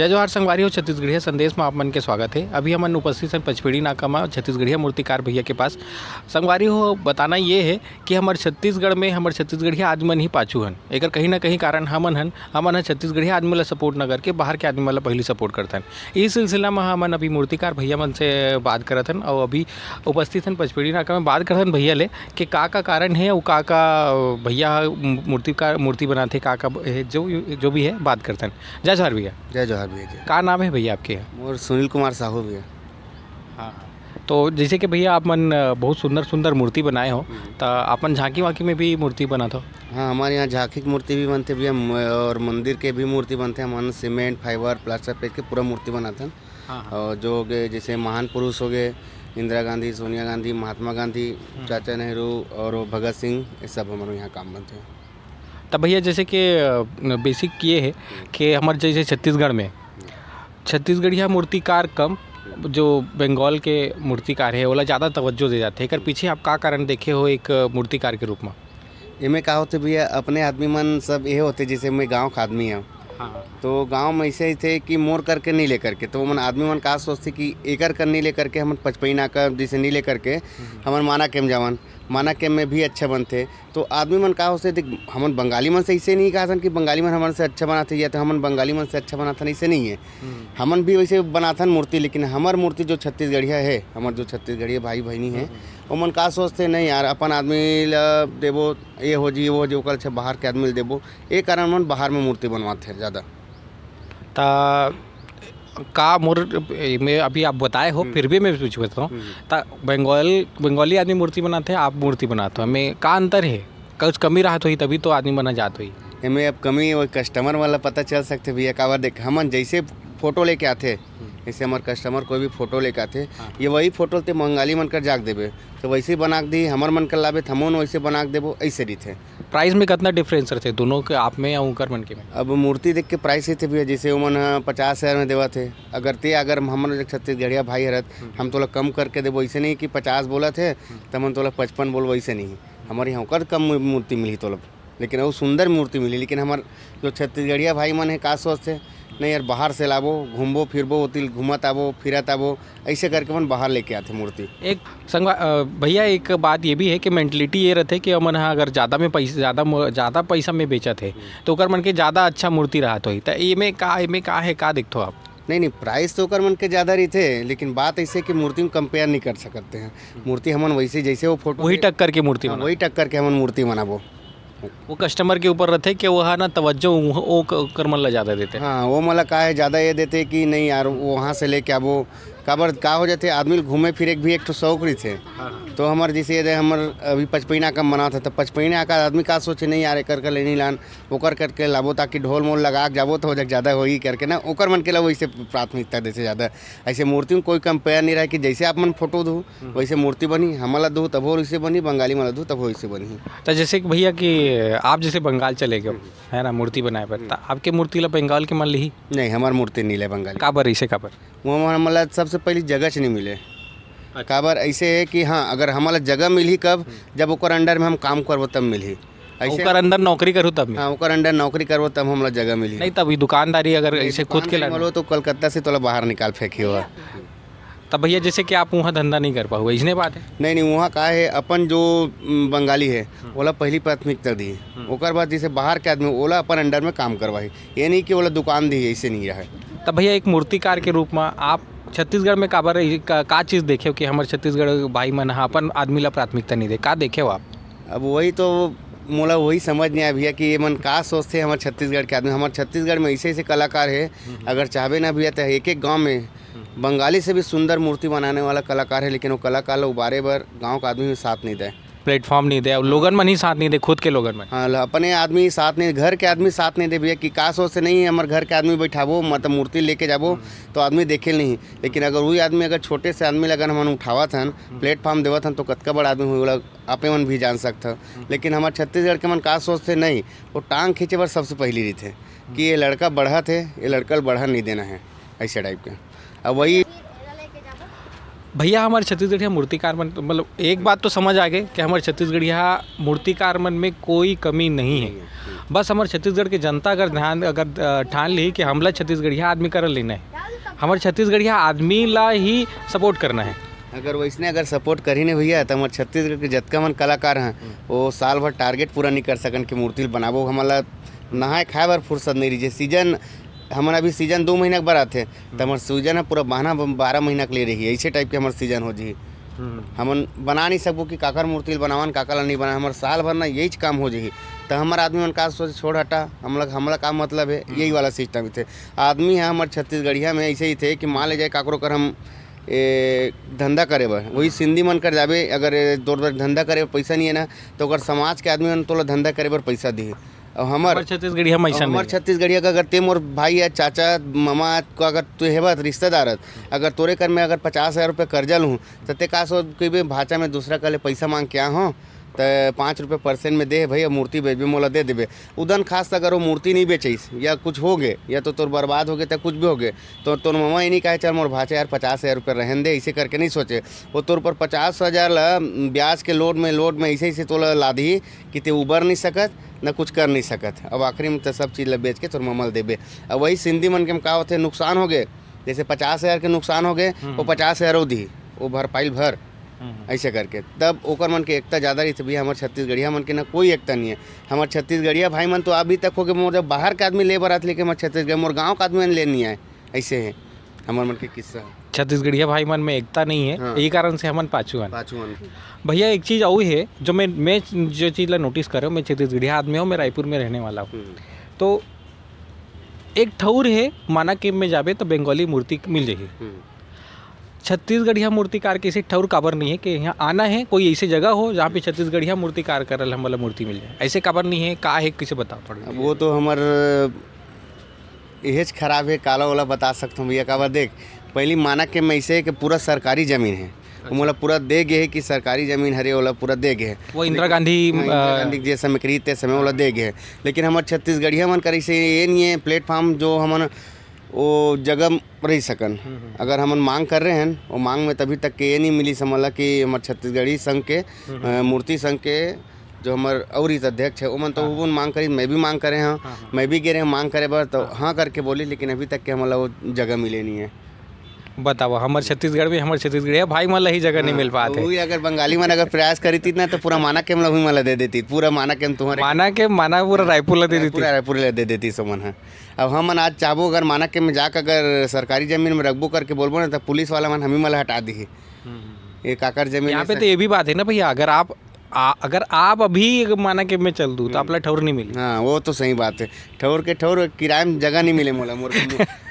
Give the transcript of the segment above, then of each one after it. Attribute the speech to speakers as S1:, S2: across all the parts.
S1: जय जोहार संगवारी हो। छत्तीसगढ़िया संदेश में आप मन के स्वागत है। अभी हमन उपस्थित हैं पचपेड़ी नाका में छत्तीसगढ़िया मूर्तिकार भैया के पास। संगवारी हो, बताना ये है कि हमारे छत्तीसगढ़ में हमारे छत्तीसगढ़िया आदमी ही पाछू हन। एक कहीं ना कहीं कारण हमन छत्तीसगढ़िया आदमी ला सपोर्ट न करके बाहर के आदमी ला पहले सपोर्ट करते हैं। इस सिलसिला में हमन अभी मूर्तिकार भैया मन से बात करत हन और अभी उपस्थित हैं पचपेड़ी नाका में बात करत हन भैया ले कि का कारण है और का भैया मूर्ति बनाते का जो भी है बात करते हैं। जय जोहार भैया।
S2: जय जोहार भैया जी।
S1: का नाम है भैया आपके?
S2: और सुनील कुमार साहू भैया।
S1: हाँ, तो जैसे कि भैया आप मन बहुत सुंदर सुंदर मूर्ति बनाए हो, तो आपन झांकी वाकी में भी मूर्ति बनाते हो?
S2: हाँ, हमारे यहाँ झांकी की मूर्ति भी बनते भैया और मंदिर के भी मूर्ति बनते हैं। हमारे सीमेंट फाइबर प्लास्टर पेज के पूरा मूर्ति बनाते हैं।
S1: हाँ।
S2: और जो हो गए जैसे महान पुरुष हो गए, इंदिरा गांधी, सोनिया गांधी, महात्मा गांधी, चाचा नेहरू और भगत सिंह, ये सब हमारे यहाँ काम बनते हैं।
S1: तब भैया जैसे कि बेसिक ये है कि हमारे जैसे छत्तीसगढ़ में छत्तीसगढ़िया मूर्तिकार कम, जो बंगाल के मूर्तिकार है ओला ज़्यादा तवज्जो दे जाते हैं। एकर पीछे आप का कारण देखे हो एक मूर्तिकार के रूप में?
S2: इनमें का होते भैया, अपने आदमी मन सब ये होते, जैसे मैं गांव का आदमी हूँ।
S1: हाँ।
S2: तो गांव में ऐसे ही थे कि मोर करके नहीं ले करके, तो मन आदमी मन का सोचते कि एकर कर नहीं ले करके हम पचपैना का जैसे नहीं ले करके हमन माना केम जवान माना केम में भी अच्छा बनते। तो आदमी मन का होते थे, हमन बंगाली मन से ऐसे नहीं कहा कि बंगाली मन हमन से अच्छा बनाते या तो हमन बंगाली मन से अच्छा बनाथन, ऐसे नहीं है। हमन भी वैसे बनाथन मूर्ति, लेकिन हमार मूर्ति जो छत्तीसगढ़िया है, हमार जो छत्तीसगढ़िया भाई बहनी है, वो मन का सोचते नहीं यार अपन आदमी ला देबो, ये हो जी वो जो कल बाहर के आदमी देबो, ये कारण मन बाहर में मूर्ति बनवाते हैं ज़्यादा।
S1: ता का मोर में अभी आप बताए हो, फिर भी मैं पूछता हूँ, ता बंगाली आदमी मूर्ति बनाते हैं, आप मूर्ति बनाते हो, में का अंतर है? कुछ कमी रहा तो ही तभी तो आदमी बना जात हुई।
S2: हमें अब कमी वो कस्टमर वाला पता चल सकते भैया। का बार देख हमन जैसे फ़ोटो लेके आते, जैसे हमारे कस्टमर कोई भी फ़ोटो लेके आते, ये वही फ़ोटो ते बंगाली मन कर जाग देबे तो वैसे ही बना दी, हमार मन कर लाबे हमन वैसे बना देबो, ऐसे रहते।
S1: प्राइस में कितना डिफरेंस रहते दोनों के, आप में या उनकर मन के में?
S2: अब मूर्ति देख के प्राइस ही थे भैया, जैसे उमन 50,000 में देवा थे। अगर हमारे छत्तीसगढ़िया भाई हरत हम तोला कम करके देबो, ऐसे नहीं कि 50 बोला थे तो हम तोला 55 बोलो, वैसे नहीं। हमारे यहाँ कर कम मूर्ति मिली तोला, लेकिन वो सुंदर मूर्ति मिली। लेकिन हमारे जो छत्तीसगढ़िया भाई मन है का सोचते नहीं यार बाहर से लाबो, घूमबो फिरबो, होती घूमत आबो फिरत आबो, ऐसे करके मन बाहर लेके आते मूर्ति।
S1: एक भैया एक बात ये भी है कि मेंटलिटी ये रहते कि मन अगर ज़्यादा पैसा में बेचा थे तो ओकर मन के ज़्यादा अच्छा मूर्ति रहा तो ही, तो ये का है का देखते हो आप?
S2: नहीं प्राइस तो ओकर मन के ज़्यादा रही थे, लेकिन बात ऐसे कि मूर्ति में कंपेयर नहीं कर सकते हैं। मूर्ति हमन वैसे जैसे वो फोटो
S1: वही टक्कर के मूर्ति
S2: वही टक्कर के हमन मूर्ति बनाबो।
S1: वो कस्टमर के ऊपर रहते कि वह ना तवज्जो वो कर मन ला ज़्यादा देते।
S2: हाँ, वो मला का है ज़्यादा ये देते कि नहीं यार वहाँ से लेके आबो। काबर का हो जाते आदमी घूमे फिरे भी एक तो शौक रही थे। तो हमारे जैसे ये हमार अभी पचपैना का मना था, तो पचपैना का आदमी का सोचे नहीं यार कर कर लेनी लान ओकर करके लाबो, ताकि ढोल मोल लगा के जाबो तो हो जाए ज़्यादा होगी करके ना, ओकर मन के ला वैसे प्राथमिकता देते ज़्यादा। ऐसे मूर्ति में कोई कंपेयर नहीं रहा कि जैसे आप मन फोटो दो वैसे मूर्ति बनी, हमारा दो तब वो वैसे बनी, बंगाली वाला दो तब वो वैसे बनी।
S1: तो जैसे कि भैया कि आप जैसे बंगाल चले गए है ना मूर्ति बनाए पर, तो आपके मूर्ति ला बंगाल के मन ली
S2: नहीं, हमारी मूर्ति नहीं ले बंगाली।
S1: काबर ऐसे काबर?
S2: वो हमारा सबसे पहली जगह से नहीं मिले। काबर ऐसे है कि हाँ, अगर हमारा जगह मिली कब, जब ओकर अंडर में हम काम करबो तब मिली।
S1: ऐसे ओकर अंदर नौकरी करूँ तब?
S2: हाँ, ओकर अंडर नौकरी करबो तब हमारा जगह मिली।
S1: नहीं तभी दुकानदारी अगर ऐसे खुद के
S2: बोलो तो कलकत्ता से तोला बाहर निकाल फेंकी हुआ।
S1: तब भैया जैसे कि आप वहाँ धंधा नहीं कर पाओगे, इसने बात है?
S2: नहीं वहाँ का है अपन जो बंगाली है ओला पहली प्राथमिकता दी, ओकर बाद जैसे बाहर के आदमी ओला अपन अंडर में काम करवाई, ये नहीं कि ओला दुकान दी, ऐसे नहीं रहा।
S1: तब भैया एक मूर्तिकार के रूप में आप छत्तीसगढ़ में काबर का चीज़ देखे हो कि हमारे छत्तीसगढ़ भाई मन अपन आदमी ला प्राथमिकता नहीं दे, का देखे हो आप?
S2: अब वही तो मोला वही समझ नहीं आया भैया कि ये मन का सोचते हैं हमारे छत्तीसगढ़ के आदमी। हमारे छत्तीसगढ़ में ऐसे ऐसे कलाकार है, अगर चाहबे ना भैया तो एक गांव में बंगाली से भी सुंदर मूर्ति बनाने वाला कलाकार है, लेकिन वो कलाकार ला उबारे बर गांव का आदमी भी साथ नहीं दे,
S1: प्लेटफॉर्म नहीं दे, लोगन मन ही साथ नहीं दे, खुद के लोगन मन।
S2: हाँ, अपने आदमी साथ नहीं, घर के आदमी साथ नहीं दे भैया कि का सोच से नहीं हमारे घर के आदमी बैठाबो मतलब मूर्ति लेके जाबो तो आदमी देखे नहीं। लेकिन अगर वही आदमी अगर छोटे से आदमी लगन हम उठावत हन, प्लेटफॉर्म देवत हन, तो कतका बड़ा आदमी हुआ आपे मन भी जान सकता। लेकिन हमारे छत्तीसगढ़ के मन का सोचते नहीं, वो टांग खींचे बर सबसे पहली रही थे कि ये लड़का बढ़ा थे, ये लड़का बढ़ा नहीं देना है, ऐसे टाइप के। अब वही
S1: भैया हमारे छत्तीसगढ़िया मूर्तिकार मन मतलब एक बात तो समझ आ गए कि हमारे छत्तीसगढ़िया मूर्तिकार मन में कोई कमी नहीं है। बस हमारे छत्तीसगढ़ के जनता अगर ठान ली कि हमला छत्तीसगढ़िया आदमी कर लेना है, हमारे छत्तीसगढ़िया आदमी ला ही सपोर्ट करना है।
S2: अगर वैसने अगर सपोर्ट करी नहीं भैया तो हमारे छत्तीसगढ़ के जितना मन कलाकार हैं वो साल भर टारगेट पूरा नहीं कर सकन कि मूर्ति बनाबो। हमारा नहाए खाए बार फुर्सत नहीं रही। सीजन हमारा अभी सीजन 2 महीना के बाद आते तो हमारे सीजन है पूरा बहाना 12 महीना के ले रही है। ऐसे टाइप के हमारे सीजन हो जी। हम बना नहीं सकबो कि काकर मूर्ति बनावन काकर नहीं बना। हमारे साल भर ना यही काम हो जाही तो हमारे आदमी मन का सोच छोड़ हटा हमला का मतलब है यही वाला सिस्टम थे। आदमी है हमारे छत्तीसगढ़िया में ऐसे ही थे कि मान ले जाए काकरो कर हम धंधा करे बर वही सिंधी मन कर जाबे। अगर दौड़ धंधा करे पैसा नहीं है ना तो अगर समाज के आदमी मन तोला धंधा करे बर पैसा दी। और हमार
S1: छत्तीसगढ़िया में ऐसा
S2: हमार छत्तीसगढ़िया का अगर ते मोर भाई है चाचा मामा को अगर तू हेबत रिश्तेदार अगर तोरे कर में अगर 50,000 रुपये कर्जा लूँ तो ते का सो कोई भाषा में दूसरा कले पैसा मांग के हो तो 5 रुपये % में दे भैया मूर्ति बेचबे मोला दे देबे। उदन खास अगर वो मूर्ति नहीं बेचिस या कुछ हो गए या तो तोर बर्बाद हो गए तो कुछ भी हो गए तो तोर मामा ये नहीं कहे चल मोर भाषा यार 50,000 रुपये रहन दे ऐसे करके नहीं सोचे। वो तोर पर 50,000 ब्याज के लोड में ऐसे तोला लादी कि ते उबर नहीं सकत न कुछ कर नहीं सकत। अब आखिरी में तो सब चीज़ बेच के तोर ममल देबे। अब वही सिंधी मन के का होते नुकसान हो गए जैसे 50,000 के नुकसान हो गए वो 50,000 दी वो भरपाई भर ऐसे करके तब ओकर मन के एकता ज़्यादा रही थी। भैया हमारे छत्तीसगढ़िया मन के ना कोई एकता नहीं है। हमारे छत्तीसगढ़िया भाई मन तो अभी तक हो गए मोर जब बाहर के आदमी ले बरात लेके हमारे छत्तीसगढ़ मोर गाँव का आदमी ले नहीं आए ऐसे है हमारे मन के किस्सा।
S1: छत्तीसगढ़िया भाई मन में एकता नहीं है।
S2: हाँ।
S1: यही कारण से हमन पाछू हन।
S2: पाछू मन
S1: भैया एक चीज़ और है जो मैं जो चीज़ ला नोटिस कर रहा हूँ, मैं छत्तीसगढ़िया आदमी हूँ, मैं रायपुर में रहने वाला हूँ। तो एक ठौर है माना केम में जाबे तो बंगाली मूर्ति मिल जाएगी। छत्तीसगढ़िया मूर्तिकार के ऐसे ठौर काबर नहीं है कि यहाँ आना है कोई ऐसी जगह हो जहाँ पे छत्तीसगढ़िया मूर्तिकार करल हम वाला मूर्ति मिल जाए, ऐसे काबर नहीं है का है किसे बताओ थोड़ा।
S2: अब वो तो हमार यह खराब है काला वाला बता सकता हूँ भैया काबर देख पहली माना के में ऐसे कि पूरा सरकारी ज़मीन है वो मोला पूरा दे गए है कि सरकारी ज़मीन हरे वाला पूरा दे गए है।
S1: वो इंदिरा गांधी
S2: जे समय खरीदते समय वाला दे गए है। लेकिन हमारे छत्तीसगढ़िया मन करे से ये नहीं है प्लेटफॉर्म जो हमन वो जगह रह सकन। अगर हमन मांग कर रहे हैं वो मांग में तभी तक के ये नहीं मिली समझला कि हमारे छत्तीसगढ़ी संघ के मूर्ति संघ के जो हमारे और अध्यक्ष है वो मन तो वो मांग करी मैं भी मांग करे हाँ मैं भी गिरे मांग करे बर तो हाँ करके बोली लेकिन अभी तक के हमारा वो जगह मिले नहीं है।
S1: बताओ हमारे छत्तीसगढ़ में हमारे छत्तीसगढ़िया भाई मन ला ही जगह नहीं मिल पाते।
S2: वही अगर बंगाली मन अगर प्रयास करी थी ना तो पूरा माना केम ला भी मला दे देती पूरा माना केम तुम्हारे
S1: माना पूरा रायपुर ला दे देती
S2: पूरा रायपुर ला दे देती समन है। अब हम आज चाहबो अगर माना केम में जाकर अगर सरकारी जमीन में रखबो करके बोलबो ना तो पुलिस वाला मन हमी मला हटा दी ये काकर जमीन।
S1: यहाँ पे तो ये भी बात है ना भैया अगर आप अभी माना के में चल दूँ तो आपला ठौर नहीं मिली।
S2: हाँ वो तो सही बात है ठौर के ठौर किराए में जगह नहीं मिले मोला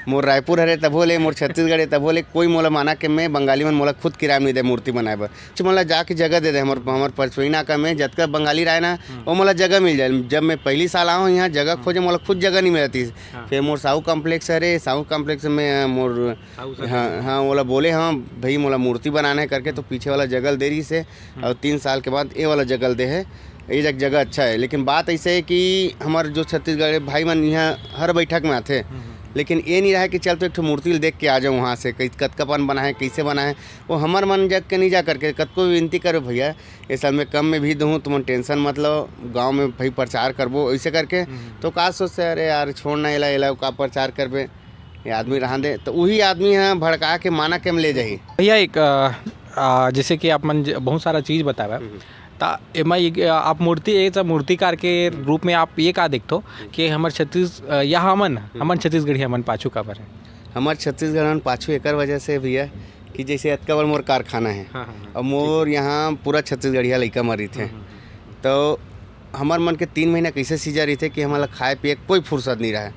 S2: मोर रायपुर हरे तब बोले मोर छत्तीसगढ़ है तब बोले कोई मोला माना के में बंगाली मन मोला खुद किराए में नहीं दे मूर्ति बनाए बर मोला जाके जगह दे दे हमारे पचपईना का में जतका बंगाली रहे ना वो मोला जगह मिल जाए। जब मैं पहली साल आऊँ यहाँ जगह खोजे मोला खुद जगह नहीं मिलती। फिर मोर साहू कॉम्प्लेक्स हरे साहू कॉम्प्लेक्स में मोर हाँ मोला बोले हाँ भाई मोला मूर्ति बनाना है करके तो पीछे वाला जगह दे रही से और 3 साल के बाद ये वाला जगह दे है ये जगह अच्छा है। लेकिन बात ऐसे है कि हमारे जो छत्तीसगढ़ भाई मन यहाँ हर बैठक में आते लेकिन ये नहीं रहा कि चल तो एक मूर्ति देख के आ जाऊँ वहाँ से कतकापन बना है कैसे बना है वो हमार मन जग के नहीं जा करके कतको विनती करो भैया ये साल में कम में भी दूँ तुम टेंशन मतलब गाँव में भाई प्रचार करबो ऐसे करके तो का सोचते अरे यार छोड़ना एला का प्रचार करबे ये आदमी रहा दे तो वही आदमी यहाँ भड़का के माना के ले जाही।
S1: भैया एक जैसे कि आप मन बहुत सारा चीज़ बतावा ता एमा आप मूर्तिकार के रूप में आप ये का देखते हो कि हमारे या हमन छत्तीसगढ़िया मन पाछू काबर है।
S2: हमारे छत्तीसगढ़ में पाछू एक वजह से भैया कि जैसे अतका बड़ मोर कारखाना है और मोर यहाँ पूरा छत्तीसगढ़िया लड़का मरी थे तो हमार मन के 3 महीना कैसे सीजा रही थे कि हमारा खाए पिए कोई फुर्सत नहीं रहा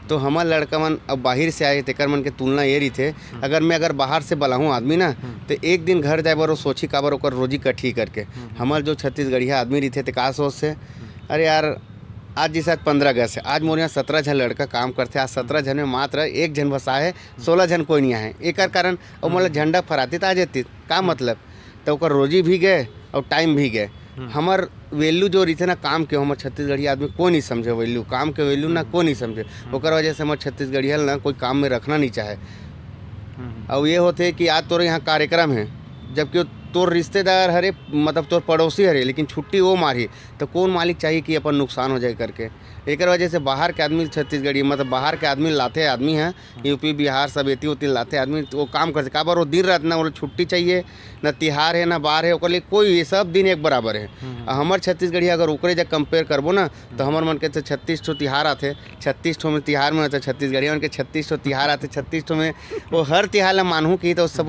S2: तो हमार लड़का मन अब बाहर से आए तेकर मन के तुलना ये रही थे अगर बाहर से बलाहूँ आदमी ना तो एक दिन घर जाए बर सोची काबर ओकर रोजी कठी करके हमार जो छत्तीसगढ़िया आदमी रही थे तो का सोच से अरे यार आज जी शायद 15 अगस्त है आज मोर यहाँ 17 जन लड़का काम करते आज 17 जन में मात्र एक जन बसा है 16 जन कोई नहीं आए एक कारण और मतलब झंडा फहराती तो आ जाती का मतलब तो ओकर रोजी भी गए और टाइम भी गए। हमार वैल्यू जो रही थे ना काम के हमारे छत्तीसगढ़िया आदमी को नहीं समझे वैल्यू काम के वैल्यू ना को नहीं समझे ओकर वजह से हमारे छत्तीसगढ़िया ना कोई काम में रखना नहीं चाहे। और ये होते कि आज तोरे यहाँ कार्यक्रम है जबकि तोर रिश्तेदार हरे मतलब तोर पड़ोसी हरे, लेकिन छुट्टी वो मारी तो कौन मालिक चाहिए कि अपन नुकसान हो जाए करके। एक वजह से बाहर के आदमी छत्तीसगढ़ी मतलब बाहर के आदमी लाते आदमी हैं, यूपी बिहार सब एती उती लाते आदमी, तो वो काम करते का बार वो दिन रात ना वो छुट्टी चाहिए, ना तिहार है ना बार है, ओकर लिए कोई ये सब दिन एक बराबर है। हमार छत्तीसगढ़ी अगर ओकरे जब कंपेयर करबो ना तो हमार मन के तो 36 ठो तिहार आते, 36 ठो में तिहार में तो छत्तीसगढ़ी मन के 36 ठो तिहार आते, 36 ठो में वो हर तिहार ला मानहूँ की तो सब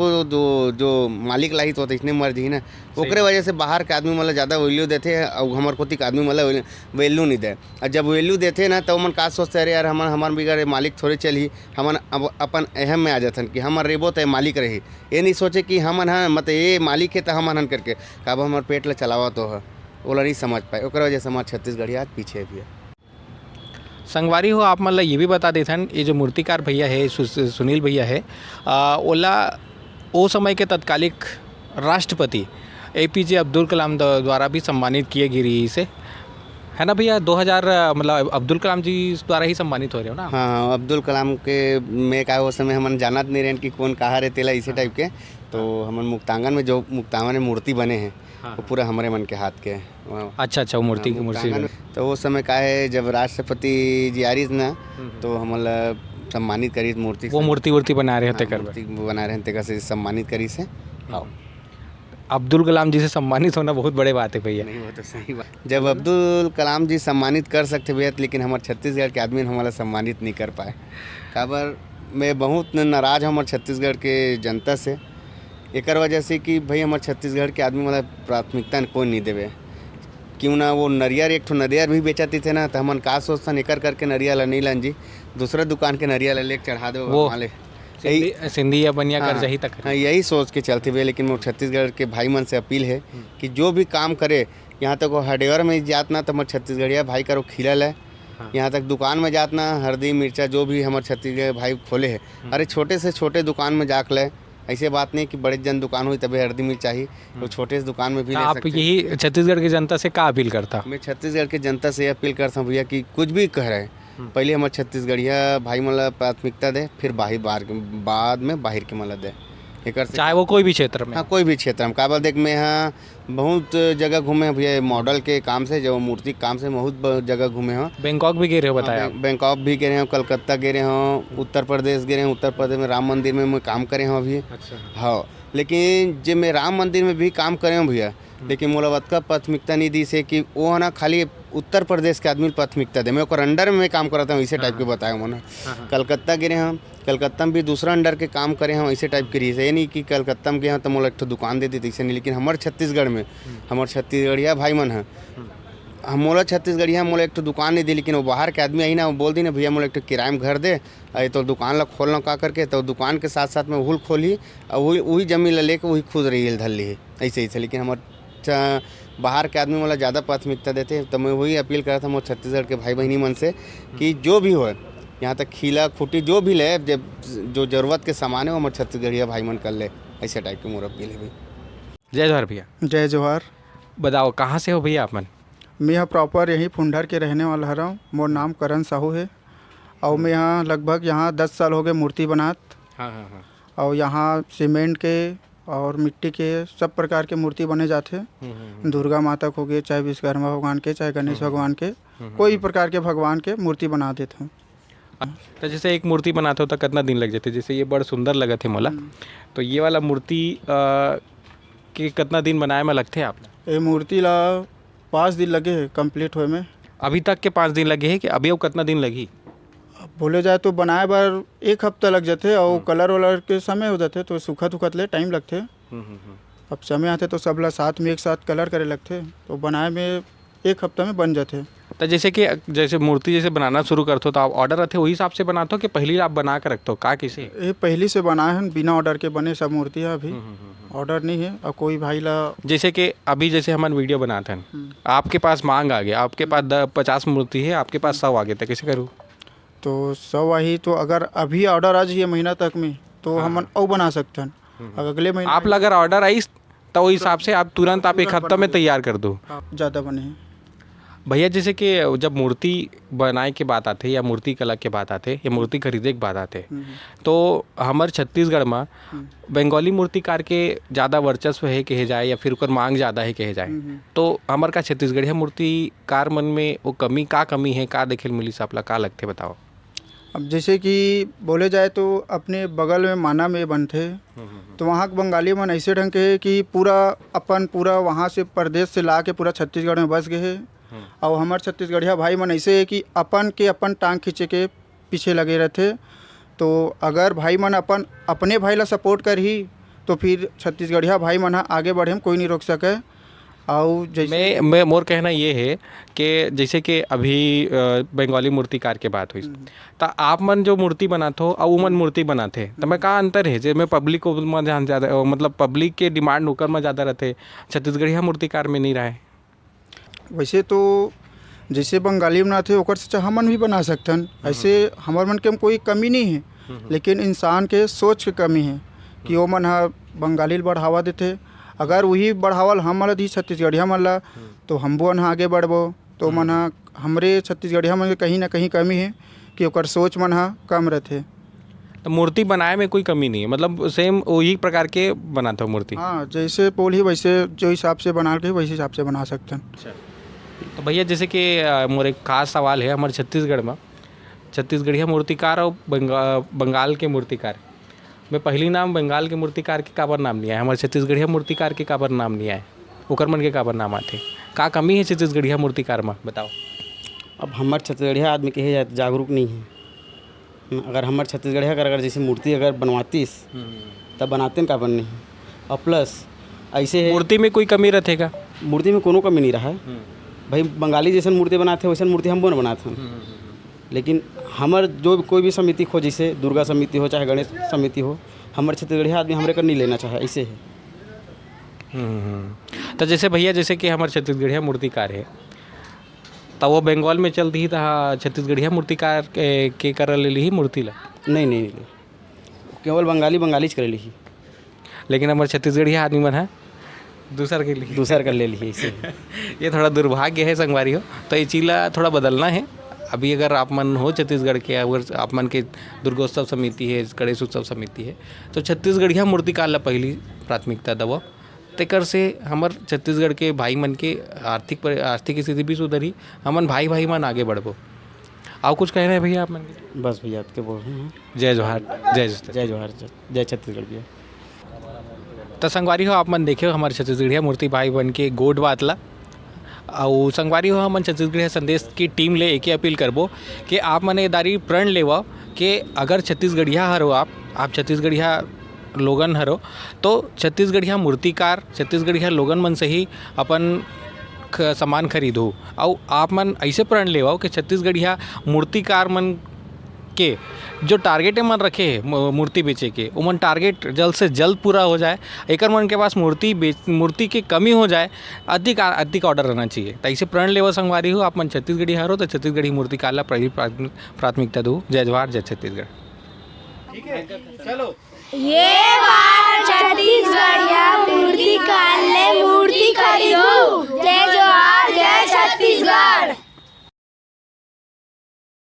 S2: जो मालिक लाई तो इतने मर्जी ना, ओकरे वजह से बाहर के आदमी मतलब ज़्यादा वैल्यू देते और हमार कोती के आदमी मतलब वैल्यू नहीं दे। और जब वैल्यू देते ना तो मन का सोचते अरे यार हमार बिगड़ मालिक थोड़े चली, हमन अपन अहम में आ जातन कि हमार रेबो तो मालिक रही, ये नहीं सोचे कि हमन हाँ मतलब ये मालिक है तो हमन हन करके कब हमार पेट ला चलावा तो है, ओला नहीं समझ पाए, ओकरा वजह से हमार छत्तीसगढ़ी आज पीछे भी है।
S1: संगवारी हो आप मतलब ये भी बता देथन, ये जो मूर्तिकार भैया है सुनील भैया है, ओला वो समय के तत्कालिक राष्ट्रपति APJ अब्दुल कलाम द्वारा भी सम्मानित किए गिरी से, है ना भैया? 2000 मतलब अब्दुल कलाम जी द्वारा ही सम्मानित हो रहे हो ना?
S2: हाँ, अब्दुल कलाम के में का वो समय हमन जानत नहीं रहन कि कौन कहाँ रहते ला इसी टाइप के, तो हमन मुक्तांगन में जो मुक्तांगन में मूर्ति बने हैं वो पूरा हमारे मन के हाथ के हैं।
S1: अच्छा वो मूर्ति की मूर्ति
S2: तो वो समय का है जब राष्ट्रपति जी आ रही ना तो हम सम्मानित करी मूर्ति,
S1: वो मूर्ति बना रहे थे कर
S2: बना रहे थे कैसे सम्मानित करी से। हाँ,
S1: अब्दुल कलाम जी से सम्मानित होना बहुत बड़े बात है भैया।
S2: नहीं वो तो सही बात, जब अब्दुल कलाम जी सम्मानित कर सकते भैया, लेकिन हमारे छत्तीसगढ़ के आदमी हमारा सम्मानित नहीं कर पाए। काबर मैं बहुत नाराज़ हूँ हमारे छत्तीसगढ़ के जनता से, एक वजह से कि भाई हमारे छत्तीसगढ़ के आदमी मतलब प्राथमिकता कोई नहीं देवे, क्यों ना वो नरियर एक ठो नरियर भी बेचती थे ना तो हमन का सोचता एकर करके नरियल नहीं लन जी, दूसरे दुकान के नरियल ले चढ़ा दो वो
S1: सिंधी या बनिया कर जाही तक।
S2: हाँ, यही सोच के चलते हुए, लेकिन वो छत्तीसगढ़ के भाई मन से अपील है कि जो भी काम करे, यहाँ तक वो हार्डवेयर में जात ना तो हमारे छत्तीसगढ़िया भाई का वो खिलल है, यहाँ तक दुकान में जात ना हल्दी मिर्चा जो भी हमारे छत्तीसगढ़ भाई खोले है, अरे छोटे से छोटे दुकान में जाक ले, ऐसे बात नहीं कि बड़े जन दुकान हुई तभी हल्दी मिर्च चाहिए, वो छोटे से दुकान में भी ले
S1: आप यही छत्तीसगढ़ की जनता से क्या अपील करता?
S2: मैं छत्तीसगढ़ की जनता से अपील करता हूँ भैया कि कुछ भी कह रहे पहले हमारे छत्तीसगढ़िया भाई मतलब प्राथमिकता दे, फिर बाद में बाहर के मतलब दे,
S1: चाहे वो कोई भी क्षेत्र में।
S2: हाँ, कोई भी क्षेत्र में। काबल देख मैं यहाँ बहुत जगह घूमे भैया मॉडल के काम से, जो मूर्ति काम से बहुत जगह घूमे हैं।
S1: बैंकॉक भी गए रहे हो बताया?
S2: बैंकॉक भी गए हैं, कलकत्ता गए रहे हैं, उत्तर प्रदेश गए हैं, उत्तर प्रदेश में राम मंदिर में मैं काम करे हूँ अभी।
S1: अच्छा।
S2: हाँ, लेकिन जब मैं राम मंदिर में भी काम करे हूँ भैया, लेकिन मोला वतका प्राथमिकता नहीं दी से कि वो है ना खाली उत्तर प्रदेश के आदमी प्राथमिकता दे, मैं और अंडर में काम करता हूँ इसे टाइप के बताया मैंने। कलकत्ता गिरे हम, कलकत्ता में भी दूसरा अंडर के काम करे हम ऐसे टाइप के रही है, ये नहीं कि कलकत्ता में गए हैं तो मोला एक तो दुकान दे दी ऐसे नहीं, लेकिन हमारे छत्तीसगढ़ में हमारे छत्तीसगढ़िया भाई मन है, हम मोला छत्तीसगढ़िया मोला एक तो दुकान नहीं दी, लेकिन वो बाहर के आदमी आई ना वो बोल दी ना भैया मोला एक तो किराए में घर दे, अरे तो दुकान ला खोलना का करके, तो दुकान के साथ साथ में वही खोली और वही जमीन ला लेके वही खुद रही धल ली है ऐसे। लेकिन हमारे बाहर के आदमी मतलब ज़्यादा प्राथमिकता देते हैं, तो मैं वही अपील कर रहा था मोर छत्तीसगढ़ के भाई बहनी मन से कि जो भी हो यहाँ तक खीला खूटी जो भी ले, जो ज़रूरत के सामान है वो मोर छत्तीसगढ़िया भाई मन कर ले, ऐसे टाइप की मोर अपील है भाई।
S1: जय जोहार भैया।
S3: जय जोहार।
S1: बताओ कहाँ से हो भैया आप मन?
S3: मैं यहाँ प्रॉपर यहीं फुंडर के रहने वाला रहा हूँ, मोर नाम करण साहू है और मैं यहाँ लगभग 10 साल हो गए मूर्ति बनात।
S1: हाँ।
S3: और यहाँ सीमेंट के और मिट्टी के सब प्रकार के मूर्ति बने जाते हैं, दुर्गा माता हो गए, चाहे विश्वकर्मा भगवान के, चाहे गणेश भगवान के, कोई भी प्रकार के भगवान के मूर्ति बना देते हैं।
S1: तो जैसे एक मूर्ति बनाते हो तो कितना दिन लग जाते? जैसे ये बड़ा सुंदर लगा थे मोला, तो ये वाला मूर्ति के कितना दिन बनाए में लगते हैं आपने?
S3: ये मूर्ति ला 5 दिन लगे है कंप्लीट होए में।
S1: अभी तक के 5 दिन लगे हैं कि अभी वो कितना दिन लगी?
S3: बोले जाए तो बनाए बार 1 हफ्ता लग जाते और कलर वलर के समय हो जाते तो सुखत ले टाइम लगते। अब समय आते तो सब ला साथ में एक साथ कलर करे लगते, तो बनाए में 1 हफ्ता में बन जाते।
S1: तो जैसे मूर्ति जैसे बनाना शुरू करते हो तो आप ऑर्डर रहते वही हिसाब से बनाते हो कि पहले आप बना कर रखते हो का किसे?
S3: ये पहले से बनाए हैं, बिना ऑर्डर के बने सब मूर्ति है, अभी ऑर्डर नहीं है। और कोई भाई ला
S1: जैसे कि अभी जैसे हमारे वीडियो बनाते हैं, आपके पास मांग आ गया, आपके पास 50 मूर्ति है, आपके पास 100 आ गए, तो कैसे करूँ?
S3: तो 100 आई तो अगर अभी ऑर्डर आ जाइए महीना तक में तो हम और बना सकते हैं। अगले महीने
S1: आप अगर ऑर्डर आई तो वही हिसाब से आप तुरंत आप 1 हफ्ता में तैयार कर दो।
S3: ज़्यादा बने हैं।
S1: भैया जैसे कि जब मूर्ति बनाए के बात आते या मूर्ति कला के बात आते या मूर्ति खरीदे के बात आते तो हमार छत्तीसगढ़ में बंगाली मूर्तिकार के ज़्यादा वर्चस्व है कहे जाए या फिर ओकर मांग ज़्यादा है कहे जाए तो हमार का छत्तीसगढ़िया मूर्तिकार मन में वो कमी है का देखे मिली आपला का लगते बताओ।
S3: अब जैसे कि बोले जाए तो अपने बगल में माना में बनते तो वहाँ के बंगाली मन ऐसे ढंग के है कि पूरा वहाँ से प्रदेश से ला के पूरा छत्तीसगढ़ में बस गए है और हमारे छत्तीसगढ़िया भाई मन ऐसे है कि अपन टांग खींचे के पीछे लगे रहते। तो अगर भाई मन अपने भाई ला सपोर्ट कर ही तो फिर छत्तीसगढ़िया भाई मन आगे बढ़े में कोई नहीं रोक सके। और जैसे
S1: मैं मोर कहना ये है कि जैसे कि अभी बंगाली मूर्तिकार के बात हुई तो आप मन जो मूर्ति बनाते हो और मन मूर्ति बनाते तो मैं का अंतर है जैसे पब्लिक में ध्यान ज़्यादा मतलब पब्लिक के डिमांड ओकर में ज़्यादा रहते छत्तीसगढ़िया मूर्तिकार में नहीं रहे।
S3: वैसे तो जैसे बंगाली बनाते ओकर से हमन भी बना सकतन ऐसे हमार मन के कोई कमी नहीं है लेकिन इंसान के सोच के कमी है कि वो मन बंगाली बढ़ावा देते। अगर वही बढ़ावल हम मन दी छत्तीसगढ़िया मन ला तो हम वो आगे बढ़बो तो मन हमरे छत्तीसगढ़िया मन के कहीं ना कहीं कमी है कि ओकर सोच मन कम रहते।
S1: तो मूर्ति बनाए में कोई कमी नहीं है मतलब सेम वही प्रकार के बनाते हो मूर्ति।
S3: हाँ जैसे बोली वैसे जो हिसाब से बना के वैसे हिसाब से बना सकते हैं।
S1: तो भैया जैसे कि मोर एक खास सवाल है हमारे छत्तीसगढ़ में छत्तीसगढ़िया मूर्तिकार और बंगाल के मूर्तिकार में पहली नाम बंगाल के मूर्तिकार के काबर नाम नहीं आए हमारे छत्तीसगढ़िया मूर्तिकार के काबर नाम नहीं आए ओकर मन के काबर नाम आते का कमी है छत्तीसगढ़िया मूर्तिकार में बताओ।
S4: अब हमारे छत्तीसगढ़िया आदमी कहे जाए जागरूक नहीं है। अगर हमारे छत्तीसगढ़िया अगर जैसे मूर्ति अगर बनवातीस तब बनाते हैं का बन नहीं। और प्लस ऐसे है
S1: मूर्ति में कोई कमी रहेगा
S4: मूर्ति में कोनो कमी नहीं रहा है भाई बंगाली जैसे मूर्ति बनाते वैसे मूर्ति हम बन बनाते हैं। लेकिन हमार जो कोई भी समिति हो जैसे दुर्गा समिति हो चाहे गणेश समिति हो हमारे छत्तीसगढ़िया आदमी हमारे कर नहीं लेना चाहे ऐसे है।
S1: तो जैसे भैया जैसे कि हमारे छत्तीसगढ़िया मूर्तिकार है तो वो बंगाल में चलती ही तो छत्तीसगढ़िया मूर्तिकार के कर ले ली मूर्ति ला
S4: नहीं केवल बंगाली कर ली
S1: लेकिन हमारे छत्तीसगढ़िया आदमी मन है दूसर कर ले ली इसे ये थोड़ा दुर्भाग्य है संगवारी हो तो ये चीला थोड़ा बदलना है। अभी अगर आप मन हो छत्तीसगढ़ के अगर आप मन के दुर्गोत्सव समिति है गणेश उत्सव समिति है तो छत्तीसगढ़िया मूर्तिकार ला पहली प्राथमिकता दबो तेकर से हमार छत्तीसगढ़ के भाई मन के आर्थिक स्थिति भी सुधरी हमन भाई मन आगे बढ़बो। आओ कुछ कह रहे हैं भैया आप मन के?
S4: बस भैया आपके बोल रहे हैं
S1: जय जोहार
S4: जय छत्तीसगढ़ भैया।
S1: तो संगवारी हो आप मन देखे हो हमारे छत्तीसगढ़िया मूर्ति भाई बन के गोड बात ला और संगवारी हो हमन छत्तीसगढ़िया संदेश की टीम ले एक ही अपील करबो कि आप मन ये दारी प्रण लेवा कि अगर छत्तीसगढ़िया हरो आप छत्तीसगढ़िया लोगन हरो तो छत्तीसगढ़िया मूर्तिकार छत्तीसगढ़िया लोगन मन से ही अपन सामान खरीदो और आप मन ऐसे प्रण लेवाओ कि छत्तीसगढ़िया मूर्तिकार मन के जो टारगेट मन रखे है मूर्ति बेचे के वो मन टारगेट जल्द से जल्द पूरा हो जाए एक मन के पास मूर्ति की कमी हो जाए अधिक ऑर्डर रहना चाहिए। तो ऐसे प्रण लेवा संगवारी हो आप मन छत्तीसगढ़ी हरो तो छत्तीसगढ़ी मूर्तिकार ला प्राथमिकता दो। जय जवाहर जय छत्तीसगढ़।
S5: ये बार छत्तीसगढ़िया मूर्तिकार